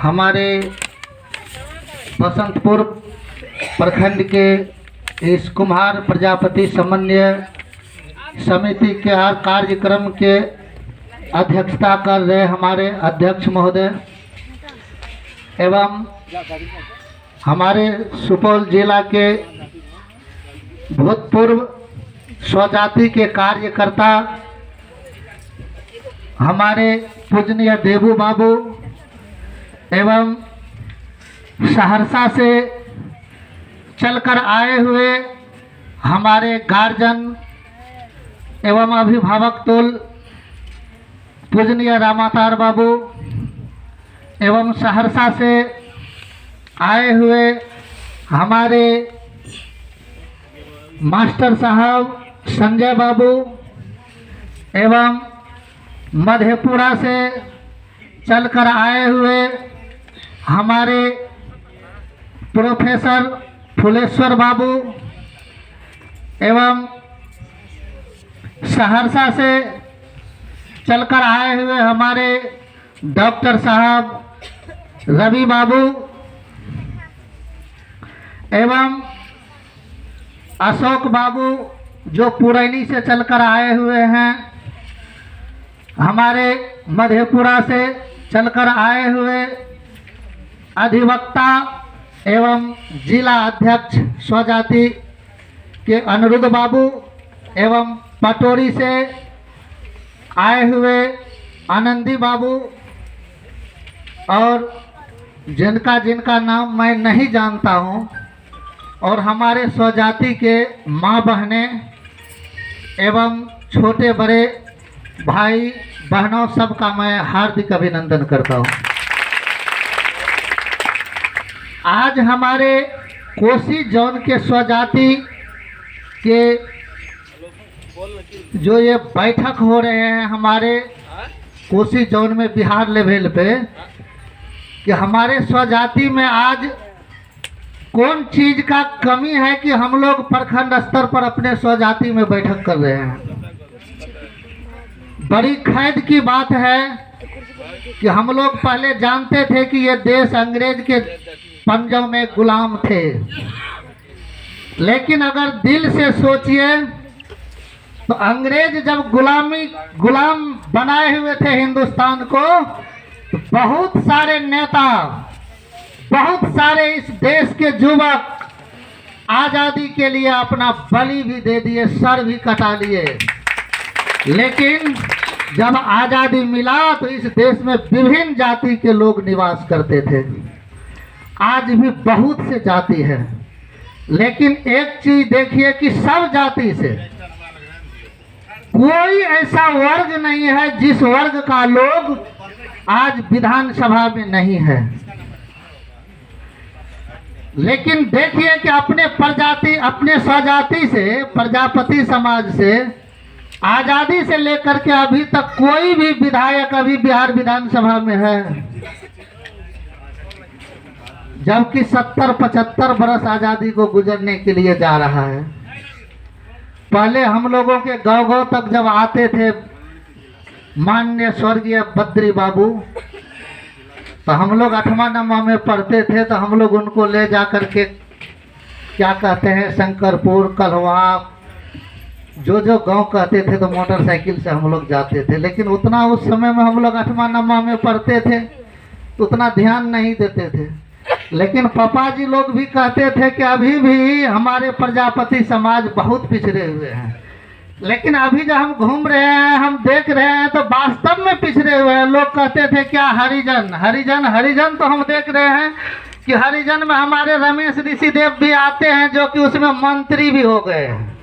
हमारे बसंतपुर प्रखंड के इस कुम्हार प्रजापति समन्वय समिति के हर कार्यक्रम के अध्यक्षता कर रहे हमारे अध्यक्ष महोदय एवं हमारे सुपौल जिला के भूतपूर्व स्वजाति के कार्यकर्ता हमारे पूजनीय देवू बाबू एवं सहरसा से चलकर आए हुए हमारे गार्जियन एवं अभिभावक तुल पूजनीय रामातार बाबू एवं सहरसा से आए हुए हमारे मास्टर साहब संजय बाबू एवं मधेपुरा से चलकर आए हुए हमारे प्रोफेसर फुलेश्वर बाबू एवं सहरसा से चलकर आए हुए हमारे डॉक्टर साहब रवि बाबू एवं अशोक बाबू जो पुरैनी से चलकर आए हुए हैं, हमारे मधेपुरा से चलकर आए हुए अधिवक्ता एवं जिला अध्यक्ष स्वजाति के अनिरुद्ध बाबू एवं पटोरी से आए हुए आनंदी बाबू और जिनका जिनका नाम मैं नहीं जानता हूं, और हमारे स्वजाति के माँ बहनें एवं छोटे बड़े भाई बहनों सबका मैं हार्दिक अभिनंदन करता हूं। आज हमारे कोसी जोन के स्वजाति के जो ये बैठक हो रहे हैं हमारे कोसी जोन में बिहार लेवल पे, कि हमारे स्वजाति में आज कौन चीज का कमी है कि हम लोग प्रखंड स्तर पर अपने स्वजाति में बैठक कर रहे हैं। बड़ी खैद की बात है कि हम लोग पहले जानते थे कि ये देश अंग्रेज के पंजों में गुलाम थे, लेकिन अगर दिल से सोचिए तो अंग्रेज जब गुलाम बनाए हुए थे हिंदुस्तान को, तो बहुत सारे नेता, बहुत सारे इस देश के युवक आज़ादी के लिए अपना बलि भी दे दिए, सर भी कटा लिए। लेकिन जब आज़ादी मिला तो इस देश में विभिन्न जाति के लोग निवास करते थे। आज भी बहुत से जाति है, लेकिन एक चीज देखिए कि सब जाति से कोई ऐसा वर्ग नहीं है जिस वर्ग का लोग आज विधानसभा में नहीं है। लेकिन देखिए कि अपने प्रजाति, अपने स्वजाति से, प्रजापति समाज से आजादी से लेकर के अभी तक कोई भी विधायक अभी बिहार विधानसभा में है, जबकि 70-75 बरस आजादी को गुजरने के लिए जा रहा है। पहले हम लोगों के गांव-गांव तक जब आते थे माननीय स्वर्गीय बद्री बाबू, तो हम लोग 8वां-9वां में पढ़ते थे, तो हम लोग उनको ले जा करके क्या कहते हैं शंकरपुर, कलवा, जो गांव कहते थे, तो मोटरसाइकिल से हम लोग जाते थे। लेकिन उतना उस समय में हम लोग 8वां-9वां में पढ़ते थे तो उतना ध्यान नहीं देते थे। लेकिन पापा जी लोग भी कहते थे कि अभी भी हमारे प्रजापति समाज बहुत पिछड़े हुए हैं। लेकिन अभी जब हम घूम रहे हैं, हम देख रहे हैं, तो वास्तव में पिछड़े हुए हैं। लोग कहते थे क्या हरिजन हरिजन हरिजन, तो हम देख रहे हैं कि हरिजन में हमारे रमेश ऋषिदेव भी आते हैं, जो कि उसमें मंत्री भी हो गए हैं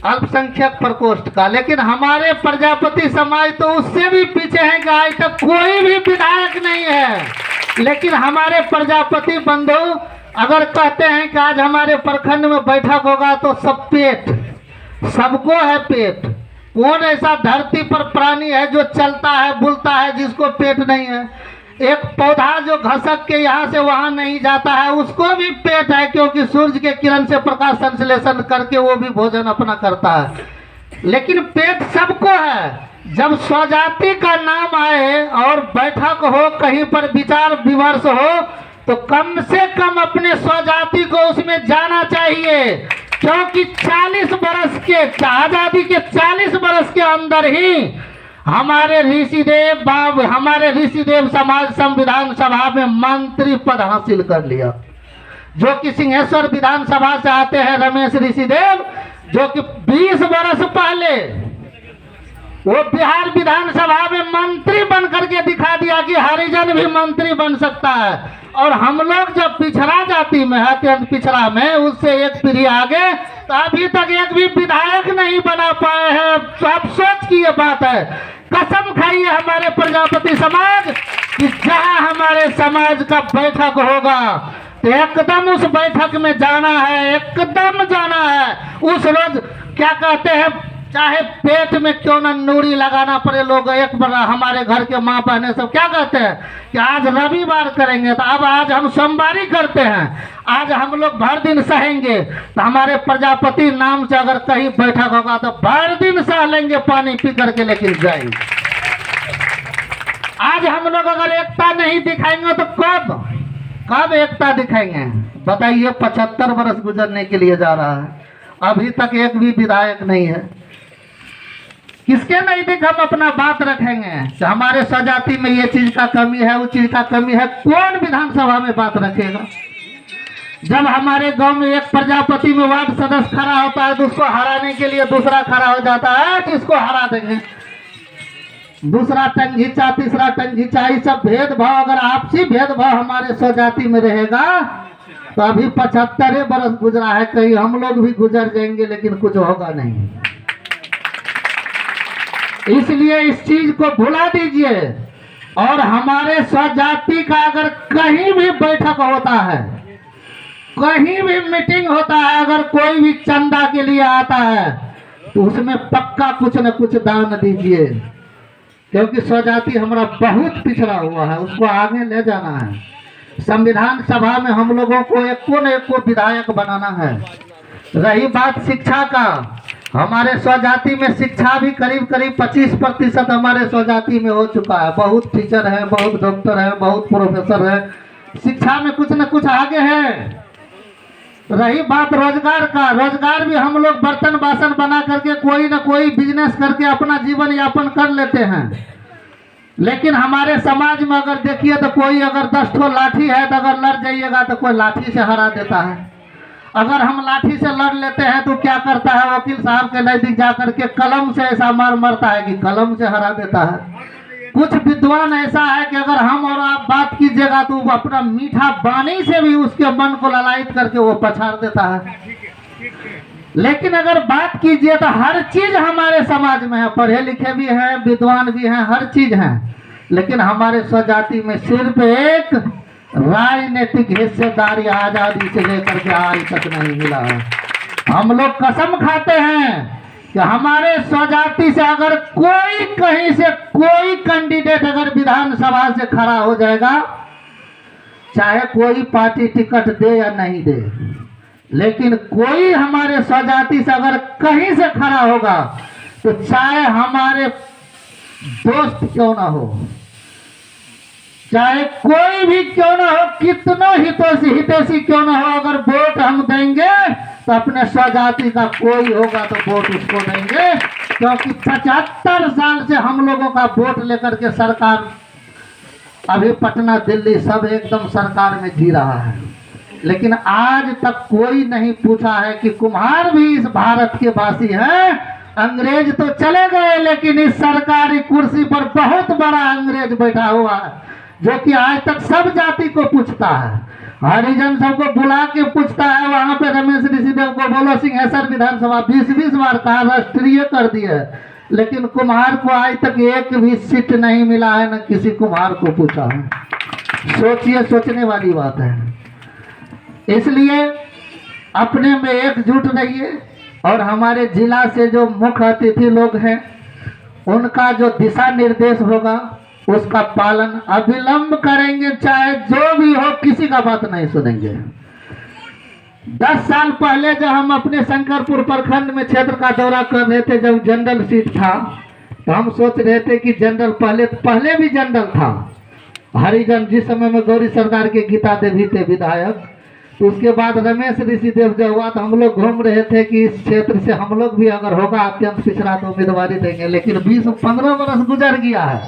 अल्पसंख्यक प्रकोष्ठ का। लेकिन हमारे प्रजापति समाज तो उससे भी पीछे है कि आज तक कोई भी विधायक नहीं है। लेकिन हमारे प्रजापति बंधु अगर कहते हैं कि आज हमारे प्रखंड में बैठक होगा, तो सब पेट, सबको है पेट। कौन ऐसा धरती पर प्राणी है जो चलता है बुलता है जिसको पेट नहीं है? एक पौधा जो घसक के यहाँ से वहाँ नहीं जाता है, उसको भी पेट है, क्योंकि सूर्य के किरण से प्रकाश संश्लेषण करके वो भी भोजन अपना करता है। लेकिन पेट सबको है। जब स्वजाति का नाम आए और बैठक हो, कहीं पर विचार विमर्श हो, तो कम से कम अपने स्वजाति को उसमें जाना चाहिए, क्योंकि 40 बरस के आजादी के 40 बरस के अंदर ही हमारे ऋषिदेव समाज संविधान सभा में मंत्री पद हासिल कर लिया। जो कि सिंहेश्वर विधानसभा से आते हैं रमेश ऋषिदेव, जो कि 20 बरस पहले वो बिहार विधानसभा में मंत्री बन करके दिखा दिया कि हरिजन भी मंत्री बन सकता है। और हम लोग जब पिछड़ा जाति में है, अत्यंत पिछड़ा में, उससे एक पीढ़ी आगे, तो अभी तक एक भी विधायक नहीं बना पाए हैं। तो अफसोस की ये बात है। कसम खाइए हमारे प्रजापति समाज कि जहां हमारे समाज का बैठक होगा तो एकदम उस बैठक में जाना है, एकदम जाना है। उस रोज क्या कहते हैं, चाहे पेट में क्यों ना नूरी लगाना पड़े। लोग एक बार हमारे घर के माँ बहने सब क्या कहते हैं कि आज रविवार करेंगे, तो अब आज हम सोमवारी करते हैं, आज हम लोग भर दिन सहेंगे। तो हमारे प्रजापति नाम से अगर कहीं बैठक होगा तो भर दिन सह लेंगे पानी पी करके, लेकिन जाएंगे। आज हम लोग अगर एकता नहीं दिखाएंगे तो कब एकता दिखाएंगे बताइए। 75 बरस गुजरने के लिए जा रहा है, अभी तक एक भी विधायक नहीं है। किसके नजदीक हम अपना बात रखेंगे कि हमारे स्वजाति में ये चीज का कमी है, वो चीज का कमी है? कौन विधानसभा में बात रखेगा? जब हमारे गांव में एक प्रजापति में वार्ड सदस्य खड़ा होता है तो उसको हराने के लिए दूसरा खड़ा हो जाता है कि इसको हरा देंगे। दूसरा टंगीचा, तीसरा टंगीचा, ये सब भेदभाव, अगर आपसी भेदभाव हमारे स्वजाति में रहेगा तो अभी 75 बरस गुजरा है, कहीं हम लोग भी गुजर जाएंगे, लेकिन कुछ होगा नहीं। इसलिए इस चीज को भुला दीजिए। और हमारे स्वजाति का अगर कहीं भी बैठक होता है, कहीं भी मीटिंग होता है, अगर कोई भी चंदा के लिए आता है तो उसमें पक्का कुछ न कुछ दान दीजिए, क्योंकि स्वजाति हमारा बहुत पिछड़ा हुआ है, उसको आगे ले जाना है। संविधान सभा में हम लोगों को एक को विधायक बनाना है। रही बात शिक्षा का, हमारे स्वजाति में शिक्षा भी करीब 25% हमारे स्वजाति में हो चुका है। बहुत टीचर है, बहुत डॉक्टर है, बहुत प्रोफेसर है, शिक्षा में कुछ न कुछ आगे है। रही बात रोजगार का, रोजगार भी हम लोग बर्तन बासन बना करके कोई ना कोई बिजनेस करके अपना जीवन यापन कर लेते हैं। लेकिन हमारे समाज में अगर देखिए तो कोई अगर 10 ठो लाठी है तो अगर लड़ जाइएगा तो कोई लाठी से हरा देता है। अगर हम लाठी से लड़ लेते हैं तो क्या करता है, वकील साहब के नजदीक जाकर के कलम से ऐसा मार मरता है कि कलम से हरा देता है। कुछ विद्वान ऐसा है कि अगर हम और आप बात कीजिएगा तो अपना मीठा वाणी से भी उसके मन को ललायित करके वो पछाड़ देता है। लेकिन अगर बात कीजिए तो हर चीज हमारे समाज में है, पढ़े लिखे भी हैं, विद्वान भी हैं, हर चीज है। लेकिन हमारे स्वजाति में सिर्फ एक राजनीतिक हिस्सेदारी आजादी से लेकर के आज तक नहीं मिला है। हम लोग कसम खाते हैं कि हमारे स्वजाति से अगर कोई कहीं से कोई कैंडिडेट अगर विधानसभा से खड़ा हो जाएगा, चाहे कोई पार्टी टिकट दे या नहीं दे, लेकिन कोई हमारे स्वजाति से अगर कहीं से खड़ा होगा तो चाहे हमारे दोस्त क्यों ना हो, चाहे कोई भी क्यों ना हो, कितना हितैषी क्यों ना हो, अगर वोट हम देंगे तो अपने स्वजाति का कोई होगा तो वोट उसको देंगे। क्योंकि 75 साल से हम लोगों का वोट लेकर के सरकार, अभी पटना दिल्ली सब एकदम सरकार में जी रहा है, लेकिन आज तक कोई नहीं पूछा है कि कुम्हार भी इस भारत के वासी हैं। अंग्रेज तो चले गए, लेकिन इस सरकारी कुर्सी पर बहुत बड़ा अंग्रेज बैठा हुआ है, जो कि आज तक सब जाति को पूछता है, हरिजन सबको बुला के पूछता है। वहां पे रमेश ऋषिदेव को बोलो सिंहेश्वर विधानसभा 20 बार कहा, राष्ट्रीय कर दिया, लेकिन कुम्हार को आज तक एक भी सीट नहीं मिला है, न किसी कुम्हार को पूछा है। सोचिए, सोचने वाली बात है। इसलिए अपने में एकजुट रहिए और हमारे जिला से जो मुख्य अतिथि लोग हैं उनका जो दिशा निर्देश होगा उसका पालन अविलंब करेंगे, चाहे जो भी हो, किसी का बात नहीं सुनेंगे। 10 साल पहले जब हम अपने शंकरपुर प्रखंड में क्षेत्र का दौरा कर रहे थे, जब जनरल सीट था, तो हम सोच रहे थे कि जनरल पहले भी जनरल था हरिजन, जिस समय में गौरी सरदार के गीता देवी थे विधायक। तो उसके बाद रमेश ऋषिदेव जब हुआ तो हम लोग घूम रहे थे कि इस क्षेत्र से हम लोग भी अगर होगा अत्यंत पिछड़ा तो उम्मीदवारी देंगे, लेकिन 20-15 वर्ष गुजर गया है।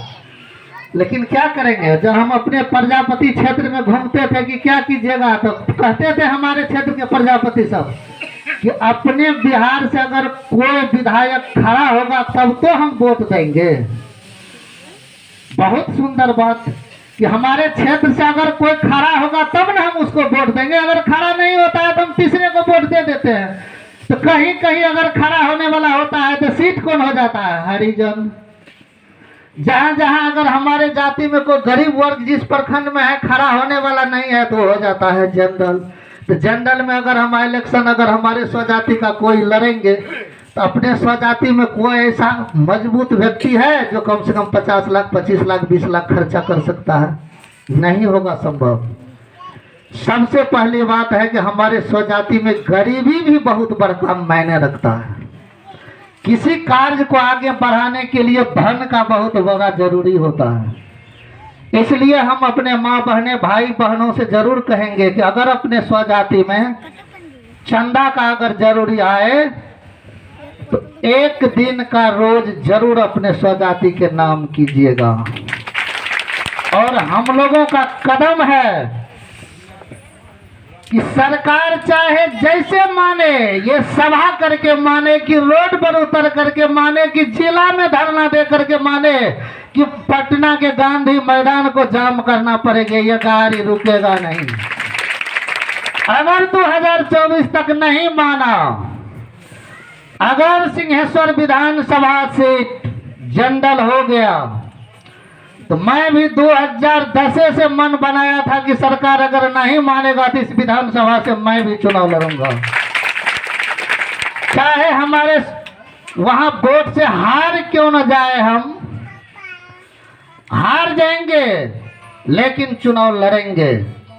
लेकिन क्या करेंगे, जब हम अपने प्रजापति क्षेत्र में घूमते थे कि क्या कीजिएगा, तो कहते थे हमारे क्षेत्र के प्रजापति सब कि अपने बिहार से अगर कोई विधायक खड़ा होगा तब तो हम वोट देंगे। बहुत सुंदर बात कि हमारे क्षेत्र से अगर कोई खड़ा होगा तब ना हम उसको वोट देंगे, अगर खड़ा नहीं होता है तो हम तीसरे को वोट दे देते हैं। तो कहीं कहीं अगर खड़ा होने वाला होता है तो सीट कौन हो जाता है, हरिजन। जहां जहां अगर हमारे जाति में कोई गरीब वर्ग जिस प्रखंड में है खड़ा होने वाला नहीं है तो हो जाता है जनरल। तो जनरल में अगर हम इलेक्शन अगर हमारे स्वजाति का कोई लड़ेंगे तो अपने स्वजाति में कोई ऐसा मजबूत व्यक्ति है जो कम से कम 50 लाख 25 लाख 20 लाख खर्चा कर सकता है, नहीं होगा संभव। सबसे पहली बात है कि हमारे स्वजाति में गरीबी भी बहुत बड़ा मायने रखता है। किसी कार्य को आगे बढ़ाने के लिए धन का बहुत बड़ा जरूरी होता है। इसलिए हम अपने माँ बहने भाई बहनों से जरूर कहेंगे कि अगर अपने स्वजाति में चंदा का अगर जरूरी आए तो एक दिन का रोज जरूर अपने स्वजाति के नाम कीजिएगा। और हम लोगों का कदम है कि सरकार चाहे जैसे माने, ये सभा करके माने कि रोड पर उतर करके माने कि जिला में धरना दे करके माने कि पटना के गांधी मैदान को जाम करना पड़ेगा, ये गाड़ी रुकेगा नहीं। अगर 2024 तक नहीं माना, अगर सिंहेश्वर विधानसभा सीट जनरल हो गया तो मैं भी 2010 से मन बनाया था कि सरकार अगर नहीं मानेगा तो इस विधानसभा से मैं भी चुनाव लड़ूंगा। चाहे हमारे वहां वोट से हार क्यों न जाए, हम हार जाएंगे लेकिन चुनाव लड़ेंगे,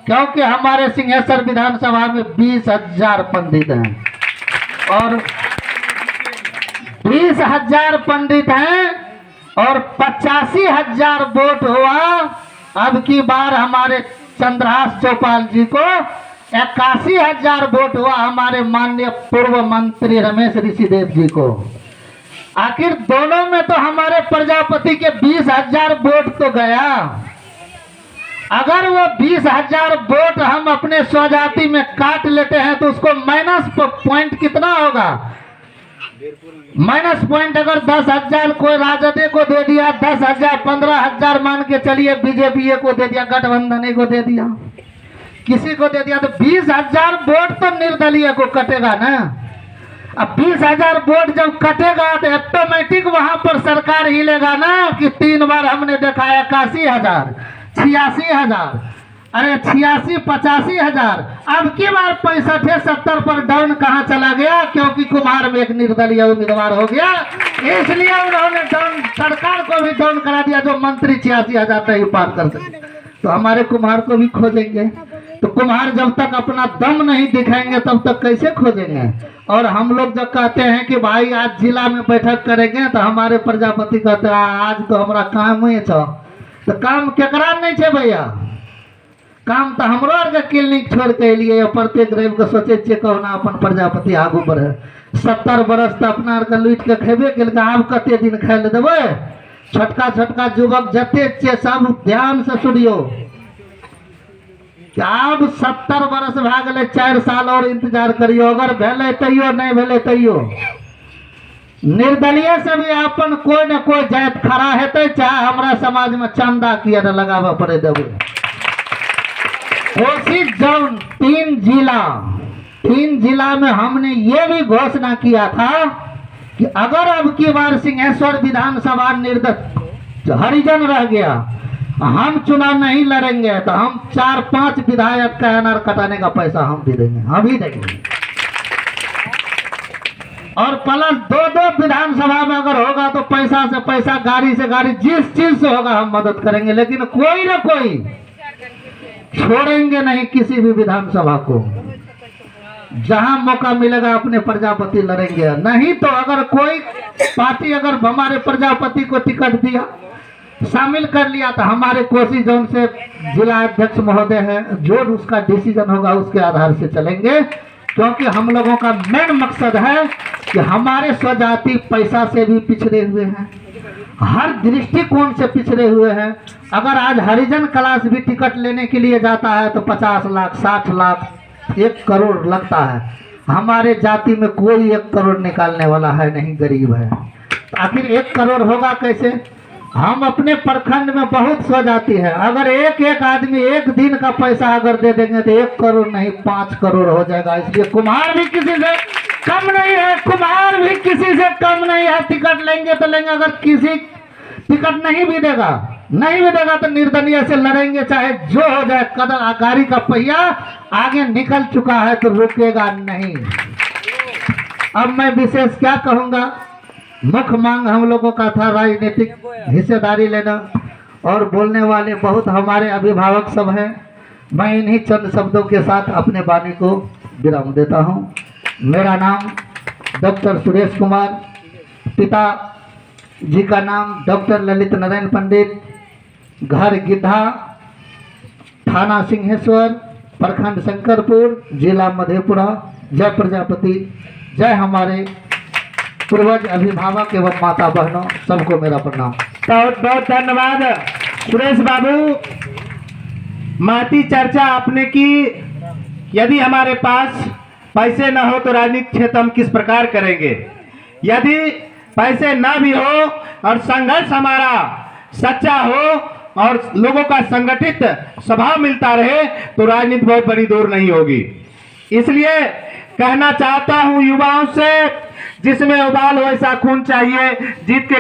क्योंकि हमारे सिंहेश्वर विधानसभा में 20,000 पंडित हैं और 20,000 पंडित हैं और 85,000 वोट हुआ। अब की बार हमारे चंद्रहास चौपाल जी को 81,000 वोट हुआ, हमारे माननीय पूर्व मंत्री रमेश ऋषिदेव जी को। आखिर दोनों में तो हमारे प्रजापति के 20,000 वोट तो गया। अगर वो 20,000 वोट हम अपने स्वजाति में काट लेते हैं तो उसको माइनस पॉइंट कितना होगा, माइनस पॉइंट अगर 10,000 कोई राजद को दे दिया, 10,000 15,000 मान के चलिए बीजेपी को दे दिया, गठबंधन को दे दिया, किसी को दे दिया, तो 20,000 वोट तो निर्दलीय को कटेगा ना। अब 20,000 वोट जब कटेगा तो ऑटोमेटिक वहां पर सरकार हिलेगा ना कि 3 बार हमने देखा 81,000 86,000, अरे 86 85,000, अब की बार 65-70 पर डाउन कहाँ चला गया, क्योंकि कुमार में एक निर्दलीय उम्मीदवार हो गया, इसलिए उन्होंने डाउन सरकार को भी डाउन करा दिया, जो मंत्री 86,000 तक ही पार कर सके। तो हमारे कुम्हार को भी खोजेंगे, तो कुम्हार जब तक अपना दम नहीं दिखाएंगे तब तक कैसे खोजेंगे। और हम लोग जब कहते हैं कि भाई आज जिला में बैठक करेंगे तो हमारे प्रजापति कहते हैं आज तो हमारा काम ही छो, तो काम केकरा नहीं छे भैया, काम तो हमरो आर के क्लिनिक छोड़ के लिए प्रत्येक रवि के सोचे छे कहना अपन प्रजापति आगू बढ़े। 70 बरस तो अपना आर के लूट के खेबे केलकै, आब कते दिन खाय ले देबै। छोटका छोटका युवक जते छे सब ध्यान से सुनियो, आब 70 बरस भए गेलै, 4 साल और इंतजार करियो, अगर भेलै तैयो नहीं भेलै तैयो निर्दलीय से भी अपन कोई न कोई जात खड़ा हेतै, चाहे हमरा समाज में चंदा किया न लगाबे पड़े देबै। कोशिश जब 3 जिला में हमने ये भी घोषणा किया था कि अगर अब की बार सिंहेश्वर विधानसभा निर्दल हरिजन रह गया, हम चुनाव नहीं लड़ेंगे तो हम 4-5 विधायक का एनआर कटाने का पैसा हम भी देंगे, हम ही देंगे। और प्लस 2-2 विधानसभा में अगर होगा तो पैसा से पैसा, गाड़ी से गाड़ी, जिस चीज से होगा हम मदद करेंगे, लेकिन कोई ना कोई छोड़ेंगे नहीं किसी भी विधानसभा को। जहां मौका मिलेगा अपने प्रजापति लड़ेंगे। नहीं तो अगर कोई पार्टी अगर हमारे प्रजापति को टिकट दिया, शामिल कर लिया, तो हमारे कोसी जोन से जिला अध्यक्ष महोदय है, जो उसका डिसीजन होगा उसके आधार से चलेंगे। क्योंकि हम लोगों का मेन मकसद है कि हमारे स्वजाति पैसा से भी पिछड़े हुए हैं, हर दृष्टिकोण से पिछड़े हुए हैं। अगर आज हरिजन क्लास भी टिकट लेने के लिए जाता है तो 50 लाख 60 लाख 1 करोड़ लगता है। हमारे जाति में कोई 1 करोड़ निकालने वाला है नहीं, गरीब है। आखिर 1 करोड़ होगा कैसे? हम अपने प्रखंड में बहुत स्वजाति है, अगर एक एक आदमी 1 दिन का पैसा अगर दे देंगे तो 1 करोड़ नहीं 5 करोड़ हो जाएगा। इसलिए कुम्हार भी किसी से कम नहीं है, कुम्हार भी किसी से कम नहीं है। टिकट लेंगे तो लेंगे, अगर किसी टिकट नहीं भी देगा तो निर्दलीय से लड़ेंगे, चाहे जो हो जाए। कदम गाड़ी का पहिया आगे निकल चुका है तो रुकेगा नहीं। अब मैं विशेष क्या कहूँगा, मुख्य मांग हम लोगों का था राजनीतिक हिस्सेदारी लेना, और बोलने वाले बहुत हमारे अभिभावक सब हैं। मैं इन्हीं चंद शब्दों के साथ अपने वाणी को विराम देता हूं। मेरा नाम डॉक्टर सुरेश कुमार, पिता जी का नाम डॉक्टर ललित नारायण पंडित, घर गिद्धा, थाना सिंहेश्वर, प्रखंड शंकरपुर, जिला मधेपुरा। जय प्रजापति, जय हमारे पूर्वज, अभिभावक एवं माता बहनों, सबको मेरा प्रणाम। बहुत बहुत धन्यवाद सुरेश बाबू। महती चर्चा आपने की। यदि हमारे पास पैसे न हो तो राजनीतिक क्षेत्र हम किस प्रकार करेंगे। यदि पैसे न भी हो और संघर्ष हमारा सच्चा हो और लोगों का संगठित स्वभाव मिलता रहे तो राजनीति बहुत बड़ी दूर नहीं होगी। इसलिए कहना चाहता हूं युवाओं से, जिसमें उबाल हो ऐसा खून चाहिए, जीत के